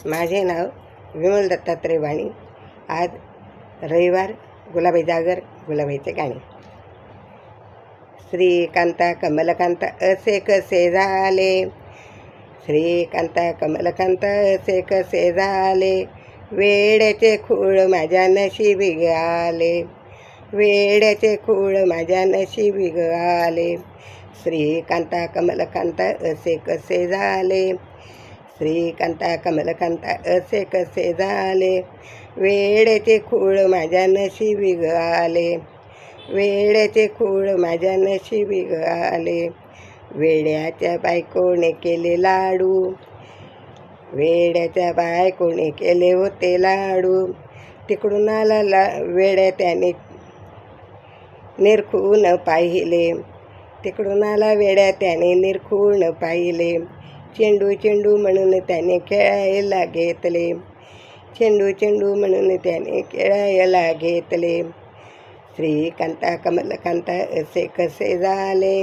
माझे नाव विमल दत्तात्रय वाणी. आज रविवार. गुलाबाई जागर, गुलाबाईचे गाणे. श्रीकांता कमलकांता असे कसे झाले, श्रीकांता कमलकांता असे कसे झाले, वेड्याचे खूळ माझ्या नशिबी आले, वेड्याचे खूळ माझ्या नशिबी आले. श्रीकांता कमलकांता असे कसे झाले, श्रीकांता कमलकांता असे कसे झाले, वेड्याचे खूळ माझ्या नशिबी आले, वेड्याचे खूळ माझ्या नशिबी आले. वेड्याच्या बायकोने केले लाडू, वेड्याच्या बायकोने केले होते लाडू, तिकडून आला वेड्या त्याने निरखून पाहिले, तिकडून आला वेड्या त्याने निरखून पाहिले. चेंडू चेंडू म्हणून त्याने खेळायला घेतले, चेंडू चेंडू म्हणून त्याने खेळायला घेतले. श्रीकांता कमलकांता असे कसे झाले,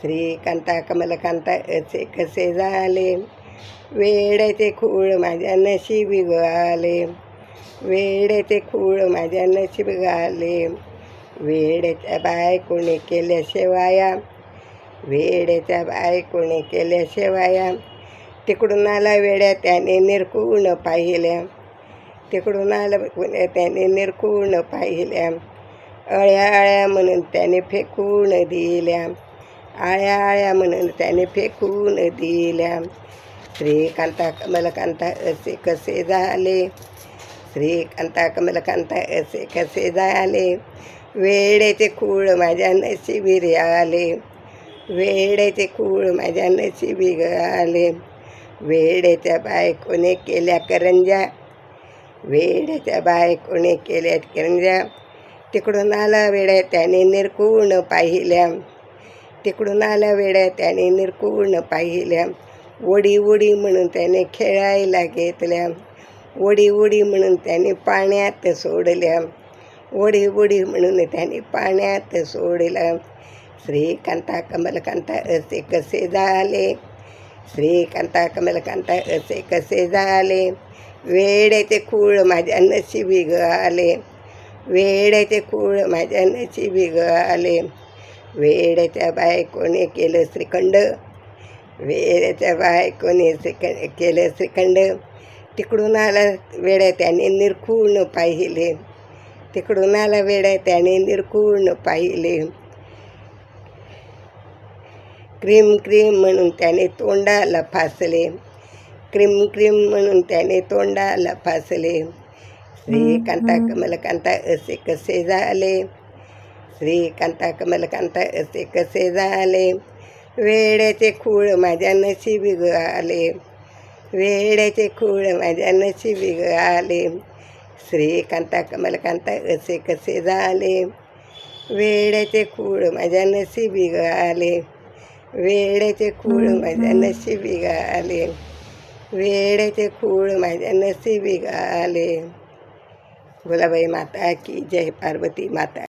श्रीकांता कमलकांता असे कसे झाले, वेड्याचे खूळ माझ्या नशिबी आले, वेड्याचे खूळ माझ्या नशिबी आले. वेड्याच्या बायकोने केल्या शेवाया, वेड्याच्या बायकोने केल्या शेवाया, तिकडून आला वेड्या त्याने निरखून पाहिल्या, तिकडून आला त्याने निरखून पाहिल्या. अळ्या अळ्या म्हणून त्याने फेकून दिल्या, आळ्या आळ्या म्हणून त्याने फेकून दिल्या. श्रीकांता कमलकांता असे कसे झाले, श्रीकांता कमलकांता असे कसे झाले, वेड्याचे खूळ माझ्या नशिबी आले, वेड्याचे खूळ माझ्या नशिबी आले. वेड्याच्या बायकोने केल्या करंज्या, वेड्याच्या बायकोने केल्या करंज्या, तिकडून आला वेड्या त्याने निरखून पाहिल्या, तिकडून आला वेड्या त्याने निरखून पाहिल्या. ओढी ओढी म्हणून त्याने खेळायला घेतल्या, ओढी ओढी म्हणून त्याने पाण्यात सोडल्या, ओढी ओढी म्हणून त्याने पाण्यात सोडल्या. श्रीकांता कमलकांता असे कसे झाले, श्रीकांता कमलकांता असे कसे झाले, वेड्याचे खूळ माझ्या नशिबी आले, वेड्याचे खूळ माझ्या नशिबी आले. वेड्याच्या बायकोने केलं श्रीखंड, वेड्याच्या बायकोने केलं श्रीखंड, तिकडून आला वेड्या त्याने निरखून पाहिले, तिकडून आला वेड्या त्याने निरखून पाहिले. क्रीम क्रीम म्हणून त्याने तोंडाला फासले, क्रीम क्रीम म्हणून त्याने तोंडाला फासले. श्रीकांता कमलकांता असे कसे झाले, श्रीकांता कमलकांता असे कसे झाले, वेड्याचे खूळ माझ्या नशिबी आले, वेड्याचे खूळ माझ्या नशिबी आले. श्रीकांता कमलकांता असे कसे झाले, वेड्याचे खूळ माझ्या नशिबी आले, वेड्याचे खूळ माझ्या नशिबी आले, वेड्याचे खूळ माझ्या नशिबी आले. गुलाबाई माता की जय, पार्वती माता.